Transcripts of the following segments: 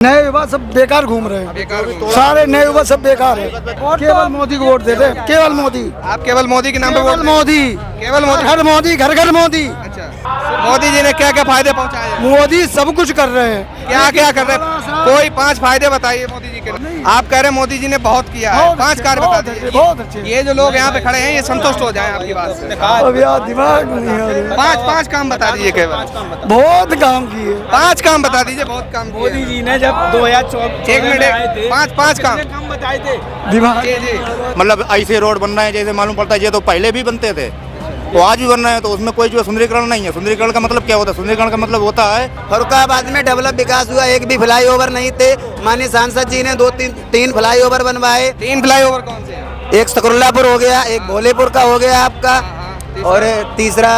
नए युवा सब बेकार घूम रहे हैं, सारे नए युवा सब बेकार है। केवल मोदी को वोट देते हैं, केवल मोदी। आप केवल मोदी के नाम पे केवल वोट मोदी, केवल मोदी। घर मोदी, घर घर मोदी। अच्छा, मोदी जी ने क्या क्या फायदे पहुंचाए हैं? मोदी सब कुछ कर रहे हैं। क्या क्या कर रहे हैं? कोई 5 फायदे बताइए मोदी जी के। आप कह रहे हैं मोदी जी ने बहुत किया है, 5 कार्य बता दीजिए। बहुत अच्छे। ये जो लोग यहाँ पे खड़े हैं ये संतुष्ट हो जाएं आपकी बात से। अब यार दिमाग में नहीं आ रहा। 5 काम बता दीजिए केवल। बहुत काम किए। 5 काम बता दीजिए, बहुत काम किए। मोदी जी ने जब 2014 एक मिनट, आए थे, 5 काम काम बताए थे। दिमाग जी जी। मतलब ऐसे रोड बन रहे हैं जैसे मालूम पड़ता है ये तो पहले भी बनते थे, तो आज भी बन रहे हैं, तो उसमें कोई जो सुंदरीकरण नहीं है। सुंदरीकरण का मतलब क्या होता है? सुंदरीकरण का मतलब होता है फरुखाबाद में डेवलप विकास हुआ, एक भी फ्लाईओवर नहीं थे। माननीय सांसद जी ने 2-3 फ्लाईओवर बनवाए। 3 फ्लाईओवर कौन से हैं? एक सकरुल्लापुर हो गया, एक भोलेपुर का हो गया आपका, और तीसरा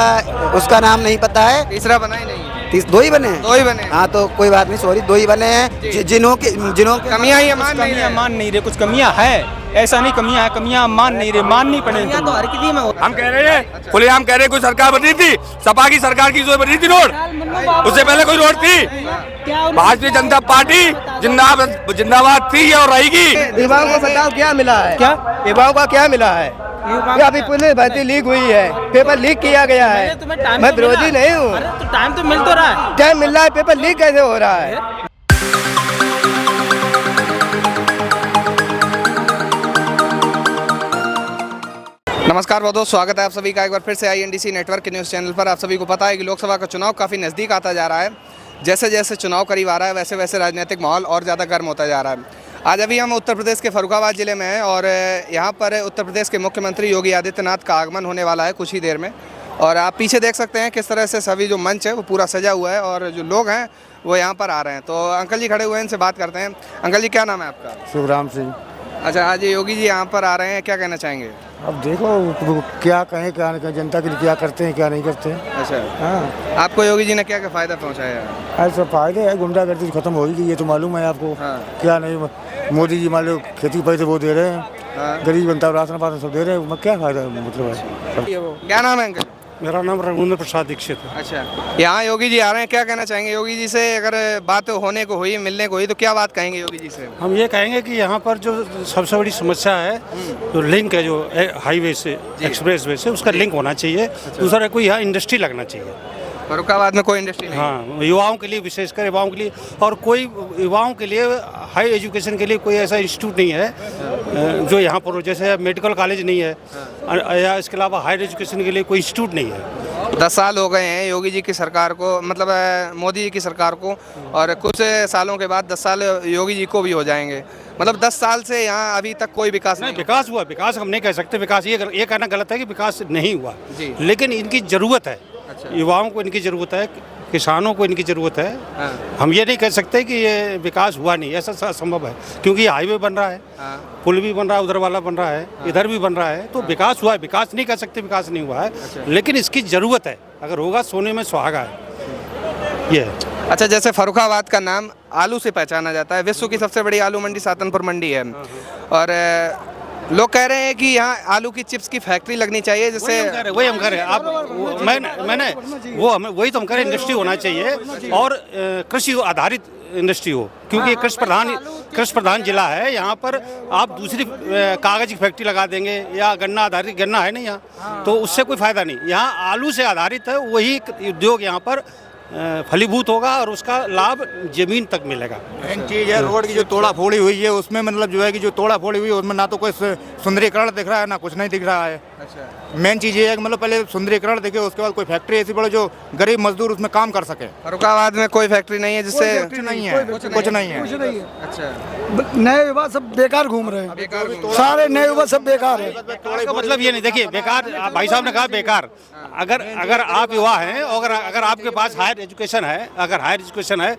उसका नाम नहीं पता है। तीसरा बना ही नहीं है। 2 ही बने हैं। 2 ही बने हैं। हाँ तो कोई बात नहीं, सॉरी, 2 ही बने हैं। जिन्हों के कमियां ही मान नहीं कमियां रहे। मान नहीं रहे, कुछ कमियां है, ऐसा नहीं कमियां है, कमियां मान नहीं रहे, माननी पड़ेगी। तो हर किसी में हम कह रहे हैं, खुलेआम कह रहे हैं, कोई सरकार बनी थी, सपा की सरकार की जो बनी थी रोड, उससे पहले कोई रोड थी? भारतीय जनता पार्टी जिंदाबाद थी और रहेगी। युवाओं को बताओ क्या मिला है? क्या युवाओं का क्या मिला है? ये अभी पुलिस भर्ती लीक हुई है, पेपर लीक किया गया है। मैं विरोधी नहीं हूँ, तो टाइम तो मिल तो रहा है। टाइम मिल रहा है, पेपर लीक कैसे हो रहा है? नमस्कार बहुत स्वागत है आप सभी का एक बार फिर से INDC नेटवर्क के न्यूज़ चैनल पर। आप सभी को पता है कि लोकसभा का चुनाव काफ़ी नज़दीक आता जा रहा है। जैसे जैसे चुनाव करीब आ रहा है वैसे वैसे राजनीतिक माहौल और ज़्यादा गर्म होता जा रहा है। आज अभी हम उत्तर प्रदेश के फरुखाबाद ज़िले में हैं और यहाँ पर उत्तर प्रदेश के मुख्यमंत्री योगी आदित्यनाथ का आगमन होने वाला है कुछ ही देर में। और आप पीछे देख सकते हैं किस तरह से सभी जो मंच है वो पूरा सजा हुआ है और जो लोग हैं वो यहाँ पर आ रहे हैं। तो अंकल जी खड़े हुए हैं, इनसे बात करते हैं। अंकल जी क्या नाम है आपका? शिवराम सिंह। अच्छा, आज योगी जी यहाँ पर आ रहे हैं, क्या कहना चाहेंगे? अब देखो क्या कहें, क्या नहीं, जनता के लिए क्या करते हैं क्या नहीं करते हैं। अच्छा, हाँ, आपको योगी जी ने क्या क्या फ़ायदा पहुँचाया है? ऐसा फायदे है, गुंडागर्दी खत्म हो गई, ये तो मालूम है आपको। हाँ। क्या नहीं, मोदी जी मान लो खेती के पैसे वो दे रहे हैं, हाँ। गरीब जनता राशन पाशन सब दे रहे हैं, क्या फायदा मतलब है। क्या नाम है अंकल? मेरा नाम रघुवेंद्र प्रसाद दीक्षित है। अच्छा, यहाँ योगी जी आ रहे हैं, क्या कहना चाहेंगे योगी जी से? अगर बात होने को हुई, मिलने को हुई, तो क्या बात कहेंगे योगी जी से? हम ये कहेंगे कि यहाँ पर जो सबसे बड़ी समस्या है, जो लिंक है, जो हाईवे से एक्सप्रेस वे से, उसका लिंक होना चाहिए। दूसरा कोई यहाँ इंडस्ट्री लगना चाहिए। फरुखाबाद में कोई इंडस्ट्री नहीं? हाँ, युवाओं के लिए, विशेषकर युवाओं के लिए, और कोई युवाओं के लिए हाई एजुकेशन के लिए कोई ऐसा इंस्टीट्यूट नहीं है जो यहाँ पर हो। जैसे मेडिकल कॉलेज नहीं है या इसके अलावा हायर एजुकेशन के लिए कोई इंस्टीट्यूट नहीं है। 10 साल हो गए हैं योगी जी की सरकार को, मतलब मोदी जी की सरकार को, और कुछ सालों के बाद 10 साल योगी जी को भी हो जाएंगे। मतलब 10 साल से यहाँ अभी तक कोई विकास नहीं। विकास हुआ, विकास हम नहीं कह सकते विकास, ये कहना गलत है कि विकास नहीं हुआ जी। लेकिन इनकी ज़रूरत है। अच्छा। युवाओं को इनकी ज़रूरत है, किसानों को इनकी ज़रूरत है। हाँ। हम ये नहीं कह सकते कि ये विकास हुआ नहीं, ऐसा असंभव है, क्योंकि हाईवे बन रहा है, हाँ। पुल भी बन रहा है, उधर वाला बन रहा है, इधर भी बन रहा है, तो विकास हुआ है। विकास नहीं कह सकते विकास नहीं हुआ है, लेकिन इसकी ज़रूरत है। अगर होगा सोने में सुहागा है, ये है। अच्छा, जैसे फरुखाबाद का नाम आलू से पहचाना जाता है, विश्व की सबसे बड़ी आलू मंडी सातनपुर मंडी है, और लोग कह रहे हैं कि यहाँ आलू की चिप्स की फैक्ट्री लगनी चाहिए, जिससे वही हम कह रहे हैं। आप मैंने वो हमें वही तो हम कह रहे हैं, इंडस्ट्री होना चाहिए और कृषि आधारित इंडस्ट्री हो, क्योंकि कृषि प्रधान जिला है। यहाँ पर आप दूसरी कागज की फैक्ट्री लगा देंगे या गन्ना आधारित, गन्ना है नहीं यहाँ, तो उससे कोई फायदा नहीं। यहाँ आलू से आधारित है, वही उद्योग यहाँ पर फलीभूत होगा और उसका लाभ जमीन तक मिलेगा। मेन चीज़ है रोड की जो तोड़ा फोड़ी हुई है, उसमें मतलब जो है कि जो तोड़ा फोड़ी हुई है उसमें ना तो कोई सुंदरीकरण दिख रहा है ना कुछ नहीं दिख रहा है। अच्छा, मेन चीज़ ये है कि मतलब पहले सुंदरीकरण दिखे, उसके बाद कोई फैक्ट्री ऐसी पड़े जो गरीब मजदूर उसमें काम कर सके। फरुखाबाद में कोई फैक्ट्री नहीं है जिससे फैक्ट्री नहीं है, कुछ नहीं है। अच्छा, नए युवा सब बेकार घूम रहे हैं, सारे नए युवा सब बेकार है। इसका मतलब ये नहीं, देखिए बेकार, भाई साहब ने कहा बेकार। अगर आप युवा हैं और अगर आपके पास हायर एजुकेशन है, अगर हायर एजुकेशन है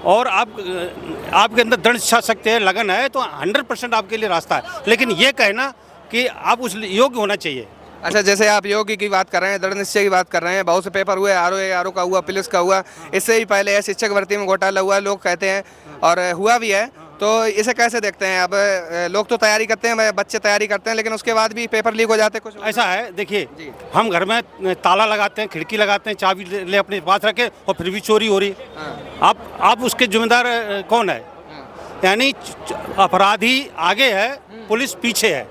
और आपके अंदर दृढ़ इच्छा शक्ति है, लगन है, तो 100% आपके लिए रास्ता है। लेकिन ये कहना कि आप उस योग्य होना चाहिए। अच्छा, जैसे आप योगी की बात कर रहे हैं, दृढ़ निश्चय की बात कर रहे हैं, बहुत से पेपर हुए, आरओ का हुआ, पुलिस का हुआ, इससे भी पहले शिक्षक भर्ती में घोटाला हुआ, लोग कहते हैं, और हुआ भी है। तो इसे कैसे देखते हैं? अब लोग तो तैयारी करते हैं, बच्चे तैयारी करते हैं, लेकिन उसके बाद भी पेपर लीक हो जाते हैं कुछ। ऐसा है, देखिए हम घर में ताला लगाते हैं, खिड़की लगाते हैं, चाबी ले अपने पास रखे और फिर भी चोरी हो रही। आप उसके जिम्मेदार कौन है? यानी अपराधी आगे है, पुलिस पीछे है।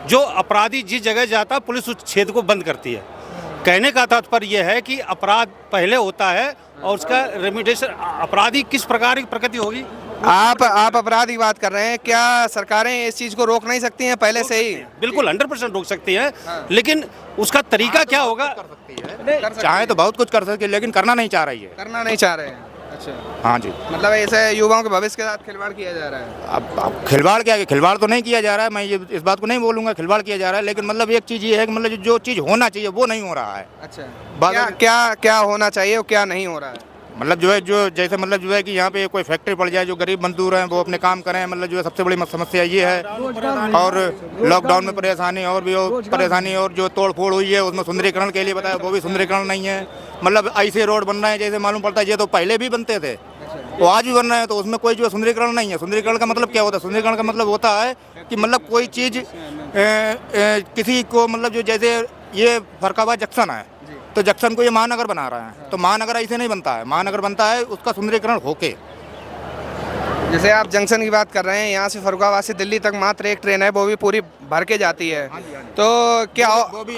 जो अपराधी जिस जगह जाता है पुलिस उस क्षेत्र को बंद करती है। कहने का तात्पर्य यह है कि अपराध पहले होता है और उसका रेमिडिएशन अपराधी किस प्रकार की प्रकृति होगी। आप अपराध की बात कर रहे हैं, क्या सरकारें इस चीज को रोक नहीं सकती हैं पहले से ही? बिल्कुल 100% रोक सकती है, लेकिन उसका तरीका क्या होगा। चाहे तो बहुत कुछ कर सकती है, लेकिन करना नहीं चाह रही है। करना नहीं चाह रहे हैं। अच्छा, हाँ जी। मतलब ऐसे युवाओं के भविष्य के साथ खिलवाड़ किया जा रहा है। अब खिलवाड़ क्या है, खिलवाड़ तो नहीं किया जा रहा है, मैं ये इस बात को नहीं बोलूँगा खिलवाड़ किया जा रहा है, लेकिन मतलब एक चीज़ ये है कि मतलब जो चीज़ होना चाहिए वो नहीं हो रहा है। अच्छा, क्या होना चाहिए और क्या नहीं हो रहा है? मतलब जो है जैसे मतलब जो है कि यहाँ पे कोई फैक्ट्री पड़ जाए, जो गरीब मजदूर हैं वो अपने काम करें, मतलब जो है सबसे बड़ी समस्या ये है। और लॉकडाउन में परेशानी और भी परेशानी, और जो तोड़ फोड़ हुई है उसमें सुंदरीकरण के लिए बताया, वो भी सुंदरीकरण नहीं है। मतलब ऐसे रोड बन रहे हैं जैसे मालूम पड़ता है ये तो पहले भी बनते थे, वो आज भी बन रहे हैं, तो उसमें कोई जो सुंदरीकरण नहीं है। सुंदरीकरण का मतलब क्या होता है? सुंदरीकरण का मतलब होता है कि मतलब कोई चीज़ किसी को मतलब जो जैसे ये फरक्काबाद जंक्शन है, तो जंक्शन को ये महानगर बना रहा है, तो महानगर ऐसे नहीं बनता है। महानगर बनता है उसका सुंदरीकरण होके। जैसे आप जंक्शन की बात कर रहे हैं, यहाँ से फर्रुखाबाद से दिल्ली तक मात्र एक ट्रेन है, वो भी पूरी भर के जाती है। तो क्या वो भी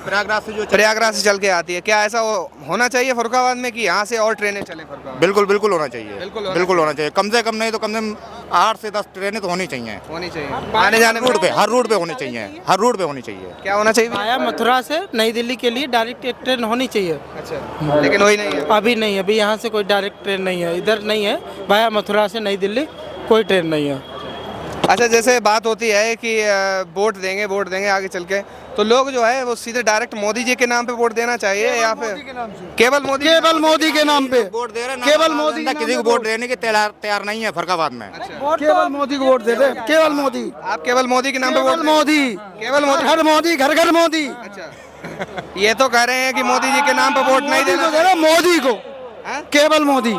प्रयागराज से चल के आती है। क्या ऐसा होना चाहिए फर्रुखाबाद में कि यहाँ से और ट्रेनें चले फर्रुखाबाद? बिल्कुल होना चाहिए। बिल्कुल होना चाहिए। कम से कम नहीं तो कम से कम 8 से 10 ट्रेनें तो होनी चाहिए आने जाने रूट पे, हर रूट पे होनी चाहिए, हर रूट पे होनी चाहिए। क्या होना चाहिए? आया मथुरा से नई दिल्ली के लिए डायरेक्ट एक ट्रेन होनी चाहिए। अच्छा, लेकिन वही नहीं है अभी नहीं है, अभी यहाँ से कोई डायरेक्ट ट्रेन नहीं है, इधर नहीं है। भाया मथुरा से नई दिल्ली कोई ट्रेन नहीं है। अच्छा, जैसे बात होती है कि वोट देंगे आगे चल के, तो लोग जो है वो सीधे डायरेक्ट मोदी जी के नाम पे वोट देना चाहिए या फिर केवल मोदी के नाम पे वोट दे रहे हैं? केवल मोदी किसी को वोट देने के तैयार नहीं है फर्रुखाबाद में। केवल मोदी को वोट दे रहे हैं, केवल मोदी। आप केवल मोदी के नाम पे वोट? मोदी, केवल मोदी, घर मोदी, घर मोदी। अच्छा, ये तो कह रहे हैं कि मोदी जी के नाम पे वोट नहीं देना दे रहे, मोदी को, केवल मोदी।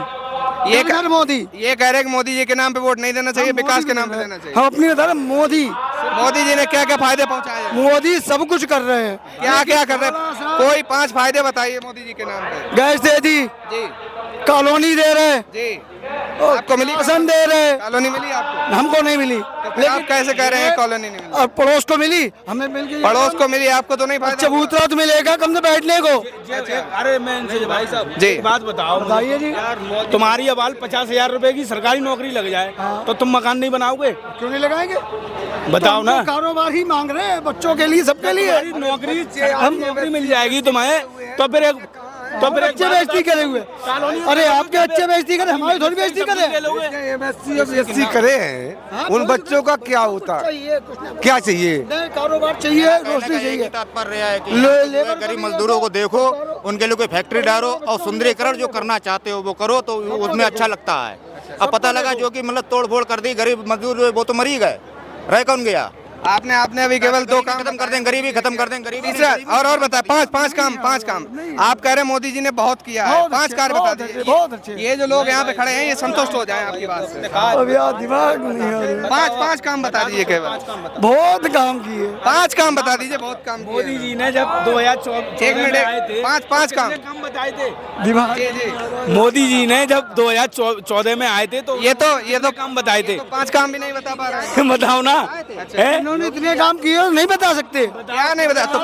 ये घर मोदी, ये कह रहे हैं कि मोदी जी के नाम पे वोट नहीं देना चाहिए, विकास के नाम पे देना चाहिए। हम अपनी बता रहे मोदी जी ने क्या क्या फायदे पहुंचाए हैं? मोदी सब कुछ कर रहे हैं। क्या कर रहे हैं? कोई 5 फायदे बताइए मोदी जी के नाम पे। गैस दे दी जी, कॉलोनी दे रहे जी, आपको मिली? राशन दे रहे, कॉलोनी मिली आपको? हमको नहीं मिली। लेकिन आप कैसे कह रहे हैं कॉलोनी नहीं मिली? और पड़ोस को मिली, हमें मिल गई। पड़ोस को मिली, आपको तो नहीं फायदा? चबूतरा तो मिलेगा कम से बैठने को। अरे मैं इनसे भाई साहब जी बात बताओ, बताइए जी। तुम्हारी अबाल 50,000 रुपए की सरकारी नौकरी लग जाए तो तुम मकान नहीं बनाओगे? क्यों नहीं लगाएंगे? बताओ ना। कारोबार ही मांग रहे हैं बच्चों के लिए, सबके लिए। नौकरी मिल जाएगी तुम्हें तो फिर बच्चे बेइज्जती करे हुए। अरे आपके बच्चे बेइज्जती करे, हमारी थोड़ी बेइज्जती करे। एमएससी करे हैं, उन बच्चों का क्या होता है? क्या चाहिए? कारोबार चाहिए, रोशनी चाहिए। तात्पर्य है कि गरीब मजदूरों को देखो, उनके लिए कोई फैक्ट्री डालो और सुंदरीकरण जो करना चाहते हो वो करो, तो उसमें अच्छा लगता है। अब पता लगा जो कि मतलब तोड़ फोड़ कर दी, गरीब मजदूर वो तो मर ही गए, रह कौन गया? आपने अभी केवल 2 काम खत्म कर दें, गरीबी खत्म कर दें, गरीबी। और बता, 5 काम आप कह रहे हैं मोदी जी ने बहुत किया है। 5 कार्य बता दीजिए, बहुत अच्छे। ये जो लोग यहाँ पे खड़े हैं ये संतुष्ट हो जाएं आपकी बात से। अब यार दिमाग नहीं है। 5 काम बता दीजिए केवल। बहुत काम किए। 5 काम बता दीजिए, बहुत काम किए। मोदी जी ने जब 2014 में आए थे 5 काम बताए थे। दिमाग जी मोदी जी ने जब 2014 में आए थे तो ये तो काम बताए थे। 5 काम भी नहीं बता पा रहे हैं। बताओ ना। इन्होंने इतने काम किए नहीं बता सकते। क्या नहीं बता? तो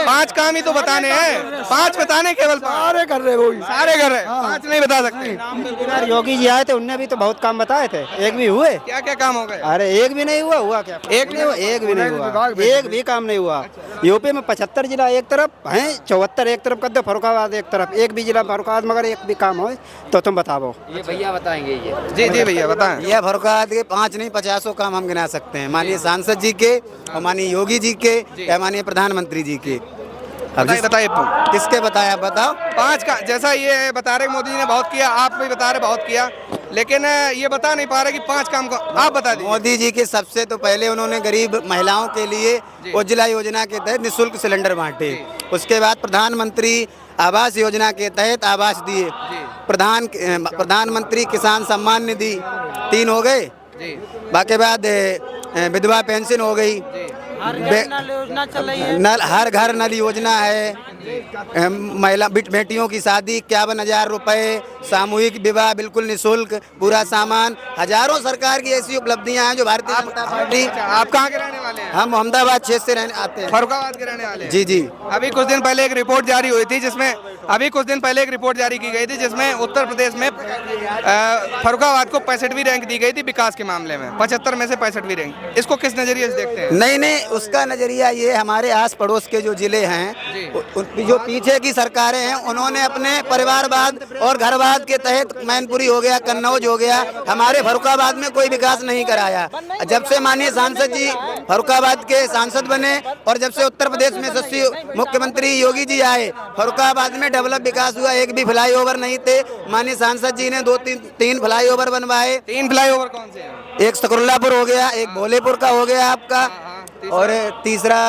5 काम ही तो बताने हैं, 5 बताने केवल। सारे कर रहे, वही सारे कर रहे, 5 नहीं बता सकते। योगी जी आए थे, उनने भी तो बहुत काम बताए थे, एक भी हुए? क्या क्या काम हो गए? अरे एक भी नहीं हुआ क्या? एक भी नहीं हुआ, एक भी काम नहीं हुआ। यूपी में 75 जिला एक तरफ हैं, 74 एक तरफ कर दो, फर्रुखाबाद एक तरफ, एक भी जिला फर्रुखाबाद मगर एक भी काम हो तो तुम बताओ। ये भैया बताएंगे। जी भैया बताएं। ये फर्रुखाबाद के 5 नहीं 50 काम हम गिना सकते हैं, माननीय सांसद जी के और माननीय योगी जी के या माननीय प्रधानमंत्री जी के। अब बताइए किसके बताया, बताओ। 5 का जैसा ये बता रहे मोदी जी ने बहुत किया, आप भी बता रहे बहुत किया, लेकिन ये बता नहीं पा रहे कि 5 काम को आप बता दीजिए। मोदी जी के सबसे तो पहले उन्होंने गरीब महिलाओं के लिए उज्ज्वला योजना के तहत निःशुल्क सिलेंडर बांटे। उसके बाद प्रधानमंत्री आवास योजना के तहत आवास दिए। प्रधानमंत्री किसान सम्मान निधि 3 हो गए। बाकी बाद विधवा पेंशन हो गई, योजना चल रही है, नल हर घर नल योजना है, महिला बेटियों की शादी 51,000 रुपए, सामूहिक विवाह बिल्कुल निःशुल्क, पूरा सामान, हजारों सरकार की ऐसी उपलब्धियां हैं जो भारतीय जनता पार्टी। आप कहाँ के रहने वाले हैं? हम मोहम्मदाबाद क्षेत्र से रहने आते हैं। फर्रुखाबाद के रहने वाले हैं? जी जी। अभी कुछ दिन पहले एक रिपोर्ट जारी हुई थी जिसमें की गई थी जिसमें उत्तर प्रदेश में फर्रुखाबाद को 65वीं रैंक दी गई थी विकास के मामले में, 75 में से 65वीं रैंक। इसको किस नजरिए से देखते हैं? नहीं, उसका नजरिया ये, हमारे आस पड़ोस के जो जिले हैं, जो पीछे की सरकारें हैं, उन्होंने अपने परिवारवाद और घरवाद के तहत मैनपुरी हो गया, कन्नौज हो गया, हमारे फर्रुखाबाद में कोई विकास नहीं कराया। जब से माननीय सांसद जी फर्रुखाबाद के सांसद बने और जब से उत्तर प्रदेश में यशस्वी मुख्यमंत्री योगी जी आए, फर्रुखाबाद में डेवलप विकास हुआ। एक भी फ्लाईओवर नहीं थे, माननीय सांसद जी ने 2-3 फ्लाईओवर बनवाए। 3 फ्लाईओवर कौन से हैं? एक सकरुल्लापुर हो गया, एक भोलेपुर का हो गया आपका, और तीसरा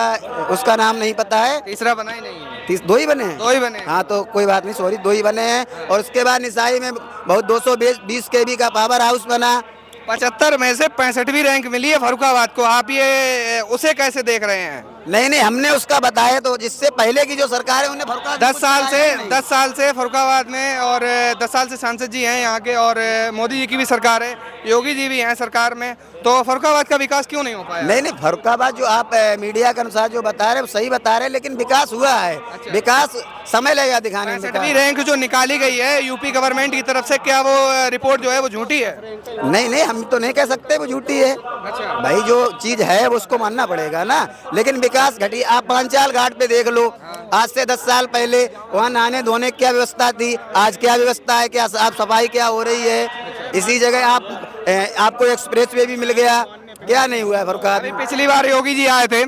उसका नाम नहीं पता है। तीसरा बना ही नहीं है। 2 ही बने हैं? 2 ही बने। हाँ तो कोई बात नहीं, सॉरी, 2 ही बने हैं। और उसके बाद निसाई में बहुत 220 kV का पावर हाउस बना। 75 में से 65वीं रैंक मिली है फर्रुखाबाद को। आप ये उसे कैसे देख रहे हैं? नहीं, हमने उसका बताया तो, जिससे पहले की जो सरकार है उन्हें फर्रुखाबाद 10 साल से फर्रुखाबाद में, और 10 साल से सांसद जी हैं यहाँ के, और मोदी जी की भी सरकार है, योगी जी भी हैं सरकार में, तो फर्रुखाबाद का विकास क्यों नहीं हो पाया? नहीं, फर्रुखाबाद जो आप मीडिया के अनुसार जो बता रहे हैं सही बता रहे हैं, लेकिन विकास हुआ है। अच्छा। विकास समय लगेगा दिखाने में। 65वीं रैंक जो निकाली गई है यूपी गवर्नमेंट की तरफ से, क्या वो रिपोर्ट जो है वो झूठी है? नहीं, हम तो नहीं कह सकते वो झूठी है। अच्छा। भाई जो चीज है वो उसको मानना पड़ेगा ना, लेकिन विकास घटी। आप पांचाल घाट पे देख लो, आज से 10 साल पहले वहाँ नहाने धोने की क्या व्यवस्था थी, आज क्या व्यवस्था है, क्या साफ सफाई क्या हो रही है। इसी जगह आपको एक्सप्रेस वे भी मिल गया, क्या नहीं हुआ है फर्रुखाबाद? पिछली बार योगी जी आए थे,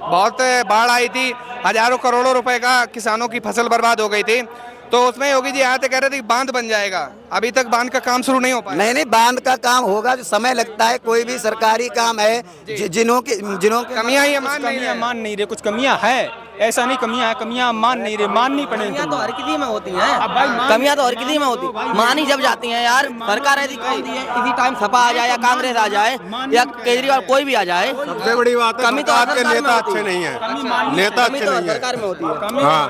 बहुत बाढ़ आई थी, हजारों करोड़ों रुपए का किसानों की फसल बर्बाद हो गई थी, तो उसमें योगी जी आए थे, कह रहे थे कि बांध बन जाएगा। अभी तक बांध का काम शुरू नहीं हो पाया। नहीं, बांध का काम होगा, जो समय लगता है। कोई भी सरकारी काम है, जिन्हों के कमियां ही मान नहीं रहे, कुछ कमियां है, ऐसा नहीं कमियां है, कमियां मान नहीं रहे, माननी पड़ेगी। कमियां तो हर किसी में होती हैं, कमियां तो हर किसी में होती, मानी जब जाती हैं यार। सरकार ऐसी कौन दी है, इसी टाइम सपा आ जाए या कांग्रेस आ जाए या केजरीवाल कोई भी आ जाए, सबसे बड़ी बात है कमी तो आपके नेता अच्छे नहीं है, नेता अच्छे नहीं है सरकार में होती है। हाँ,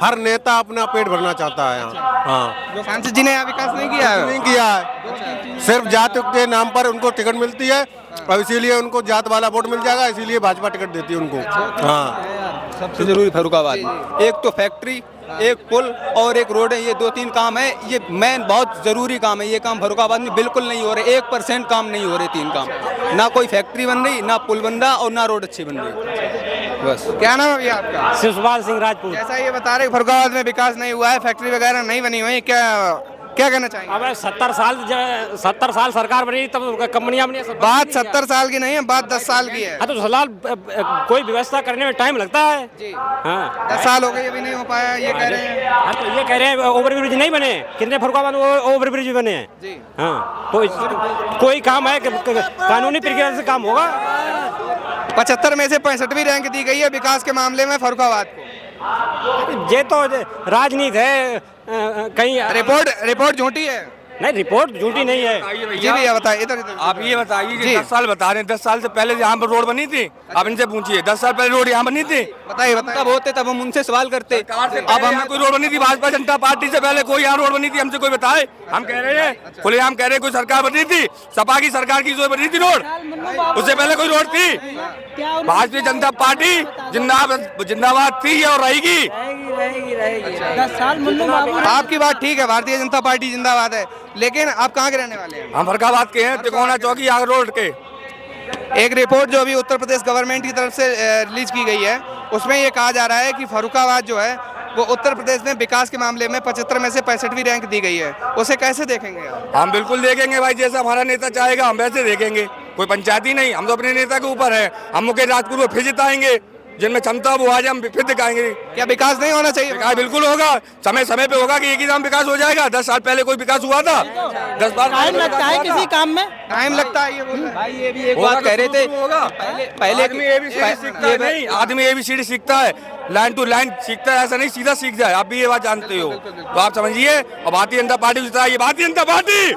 हर नेता अपना पेट भरना चाहता है। हाँ, सांसद जी ने यहाँ विकास नहीं किया है, सिर्फ जाति के नाम पर उनको टिकट मिलती है और इसीलिए उनको जात वाला वोट मिल जाएगा, इसीलिए भाजपा टिकट देती है उनको। हाँ, सबसे जरूरी फर्रुखाबाद में एक तो फैक्ट्री, एक पुल और एक रोड है, ये 2-3 काम है, ये मेन बहुत जरूरी काम है। ये काम फर्रुखाबाद में बिल्कुल नहीं हो रहे, 1% काम नहीं हो रहे। 3 काम, ना कोई फैक्ट्री बन रही, ना पुल बन रहा और ना रोड अच्छी बन रही। बस। क्या नाम है भैया आपका? शिवपाल सिंह राजपूत। जैसा ये बता रहे फर्रुखाबाद में विकास नहीं हुआ है, फैक्ट्री वगैरह नहीं बनी हुई, क्या कहना चाहेंगे? अब 70 साल सरकार बनी तब कंपनियां बनी। बात 70 साल की नहीं है, बात 10 साल की है। हाँ तो सलाल कोई व्यवस्था करने में टाइम लगता है जी। हाँ 10 साल हो गए, अभी नहीं हो पाया, ये कह रहे हैं। हाँ तो ये कह रहे हैं ओवरब्रिज नहीं बने, कितने फर्रुखाबाद ओवरब्रिज बने हैं जी। हाँ तो कोई काम है कानूनी प्रक्रिया से काम होगा। 75 में से 65वीं रैंक दी गई है विकास के मामले में फर्रुखाबाद को। ये तो राजनीति है, कहीं रिपोर्ट झूठी है। नहीं, रिपोर्ट झूठी नहीं है। जी भैया बताइए, इधर आप ये बताइए कि 10 साल बता रहे हैं, 10 साल से पहले यहाँ पर रोड बनी थी, आप इनसे पूछिए 10 साल पहले रोड यहाँ बनी थी? बताइए। तब होते तब हम उनसे सवाल करते। अब हमें कोई रोड बनी थी, भाजपा जनता पार्टी से पहले कोई यहाँ रोड बनी थी, हमसे कोई बताए? हम कह रहे हैं खुलेआम कह रहे हैं कोई सरकार बनी थी, सपा की सरकार की जो बनी थी रोड, उससे पहले कोई रोड थी? भारतीय जनता पार्टी जिंदाबाद थी और रहेगी। 10 साल आपकी बात ठीक है, भारतीय जनता पार्टी जिंदाबाद है, लेकिन आप कहाँ के रहने वाले हैं? हम फर्रुखाबाद के हैं, तिकोना चौकी आग रोड के। एक रिपोर्ट जो अभी उत्तर प्रदेश गवर्नमेंट की तरफ से रिलीज की गई है, उसमें ये कहा जा रहा है कि फर्रुखाबाद जो है वो उत्तर प्रदेश में विकास के मामले में 75 में से 65वीं रैंक दी गई है। उसे कैसे देखेंगे आप? हम बिल्कुल देखेंगे भाई, जैसा हमारा नेता चाहेगा हम वैसे देखेंगे, कोई पंचायती नहीं, हम तो अपने नेता के ऊपर है। हम मुकेश राजपूत को फिर जिताएंगे, जिनमें क्षमता वो आ जाए हम फिर दिखाएंगे। क्या विकास नहीं होना चाहिए? विकास बिल्कुल होगा, समय पे होगा कि एक ही नाम विकास हो जाएगा। 10 साल पहले कोई विकास हुआ था? 10 बार टाइम लगता है किसी काम में। टाइम लगता है ये बोल रहे हैं। भाई ये भी एक बात कह रहे थे पहले आदमी ABCD सीखता है नहीं, आदमी ABCD सीखता है, लाइन टू लाइन सीखता है, ऐसा नहीं सीधा सीख जाए। आप भी ये बात जानते हो, तो आप समझिए। और भारतीय जनता पार्टी जिताइए, ये भारतीय जनता पार्टी।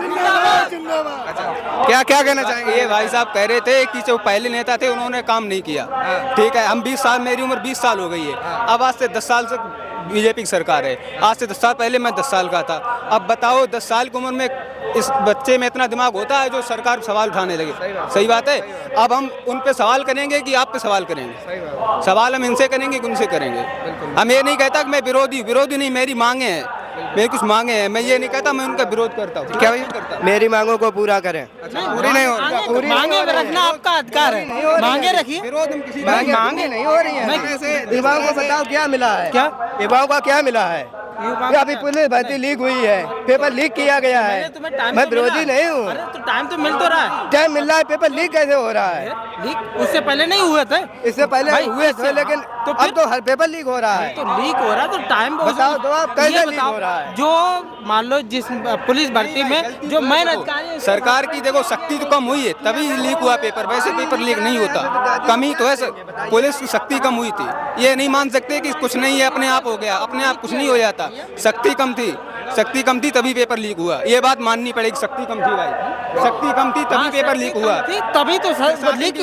क्या क्या कहना चाहेंगे? ये भाई साहब कह रहे थे कि जो पहले नेता थे उन्होंने काम नहीं किया। ठीक है, हम 20 साल, मेरी उम्र 20 साल हो गई है। अब आज से 10 साल से बीजेपी की सरकार है, आज से 10 साल पहले मैं 10 साल का था। अब बताओ 10 साल की उम्र में इस बच्चे में इतना दिमाग होता है जो सरकार सवाल उठाने लगे? सही बात है। अब हम उन पे सवाल करेंगे कि आप पे सवाल करेंगे? सवाल हम इनसे करेंगे कि उनसे करेंगे? हम ये नहीं कहता कि मैं विरोधी नहीं, मेरी मांगे हैं, मेरी कुछ मांगे हैं। मैं ये नहीं कहता मैं उनका विरोध करता हूँ। क्या करता? मेरी मांगों को पूरा करें। पूरी नहीं हो रही, मांगे रखना आपका अधिकार है, मांगे रखिए। विरोध हम किसी मांगे नहीं हो रही है। युवाओं को बताओ क्या मिला है? क्या युवाओं का क्या मिला है? अभी पुलिस भर्ती लीक हुई है, पेपर लीक किया गया है। मैं विरोधी नहीं हूँ, तो टाइम तो मिल तो रहा है। टाइम मिल रहा है, पेपर लीक कैसे हो रहा है? लीक उससे पहले नहीं हुए थे, इससे पहले हुए थे, लेकिन तो अब तो हर पेपर लीक हो रहा है। तो लीक हो रहा है तो टाइम बताओ तो आप कैसे लीक हो रहा है? जो मान लो जिस पुलिस भर्ती में जो मेन अधिकारी, सरकार की देखो शक्ति तो कम हुई है तभी लीक हुआ पेपर, वैसे पेपर लीक नहीं होता। कमी तो है, पुलिस की शक्ति कम हुई थी। ये नहीं मान सकते कि कुछ नहीं है अपने आप हो गया, अपने आप कुछ नहीं हो जाता। शक्ति कम थी तभी पेपर लीक हुआ। ये बात माननी पड़ेगी, शक्ति कम थी भाई, शक्ति कम थी तभी पेपर लीक हुआ, तभी तो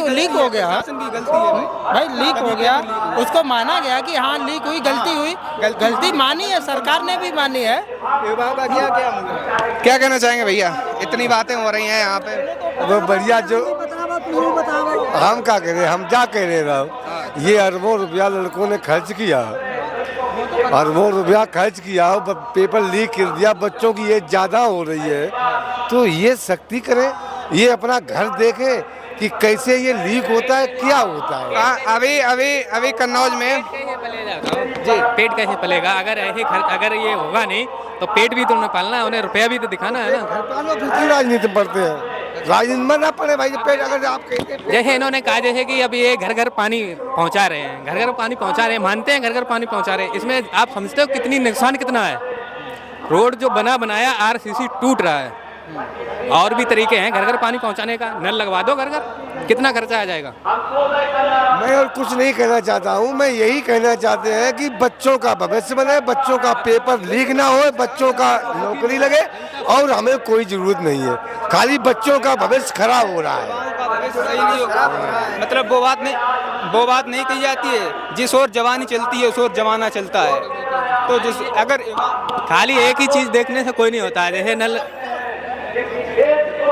लीक हो गया। शासन की गलती है भाई लीक हो गया, उसको माना गया कि हाँ लीक हुई, गलती हुई, गलती मानी है, सरकार ने भी मानी है। क्या कहना चाहेंगे भैया? इतनी बातें हो रही हैं यहाँ पे। वो बढ़िया जो हम क्या कह रहे, हम क्या कह रहे, ये अरबों रुपया लड़कों ने खर्च किया, अरबों रुपया खर्च किया, पेपर लीक कर दिया, बच्चों की एज ज़्यादा हो रही है, तो ये सख्ती करें, ये अपना घर देखें कि कैसे ये लीक होता है, क्या होता है। अभी कन्नौज में जी पेट कैसे पलेगा? अगर ऐसे अगर ये होगा नहीं तो पेट भी तो उन्हें पालना है, उन्हें रुपया भी तो दिखाना है ना। राजनीति पढ़ते हैं, राजनीति में ना पड़े भाई, पेट अगर आप कहते। जैसे इन्होंने कहा जैसे कि अब ये घर घर पानी पहुंचा रहे हैं, घर घर पानी पहुंचा रहे हैं, मानते हैं घर घर पानी पहुंचा रहे हैं, इसमें आप समझते हो कितनी नुकसान कितना है? रोड जो बनाया RCC टूट रहा है, और भी तरीके हैं घर घर पानी पहुंचाने का। नल लगवा दो घर घर, कितना खर्चा आ जाएगा? मैं और कुछ नहीं कहना चाहता हूँ, मैं यही कहना चाहते हैं कि बच्चों का भविष्य बने, बच्चों का पेपर लीक ना हो, बच्चों का नौकरी लगे, और हमें कोई जरूरत नहीं है, खाली बच्चों का भविष्य खराब हो रहा है। सही नहीं होगा, मतलब वो बात नहीं कही जाती है, जिस ओर जवानी चलती है उस ओर जमाना चलता है। तो जिस अगर खाली एक ही चीज देखने से कोई नहीं होता है, जैसे नल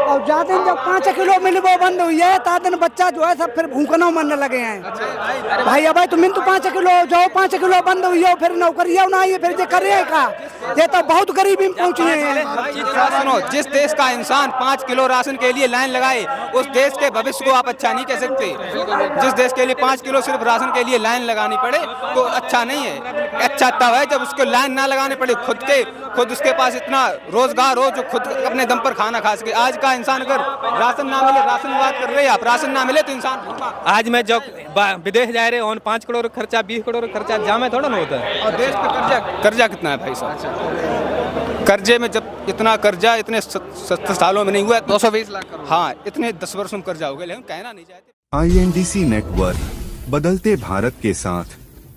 और जाते जब 5 किलो मिली वो बंद हुई है, तादन बच्चा जो है सब फिर भूखना मरने लगे हैं। भाई अब तुम तो 5 किलो जाओ, 5 किलो बंद हुई हो, फिर नौकरियां ना आई, फिर ये करे का, ये तो बहुत गरीबी में पहुंचे हैं। सुनो, जिस देश का इंसान 5 किलो राशन के लिए लाइन लगाए, उस देश के भविष्य को आप अच्छा नहीं कह सकते। जिस देश के लिए 5 किलो सिर्फ राशन के लिए लाइन लगानी पड़े तो अच्छा नहीं है। अच्छा तब है जब उसको लाइन ना लगाने पड़े, खुद उसके पास इतना रोजगार हो जो खुद अपने दम पर खाना खा सके। आज का इंसान अगर राशन ना मिले, राशन की बात कर रहे हैं आप, राशन ना मिले तो इंसान आज मैं जब विदेश जा रहे हो 5 करोड़ खर्चा, 20 करोड़ खर्चा जामे थोड़ा ना होता है। और देश पे कर्जा कितना है भाई साहब? कर्जे में जब इतना कर्जा इतने 70 सालों में नहीं हुआ, 220 लाख करोड़। हाँ, इतने 10 वर्षों में कर्जा हो गया, लेकिन कहना नहीं चाहते। INDC नेटवर्क, बदलते भारत के साथ।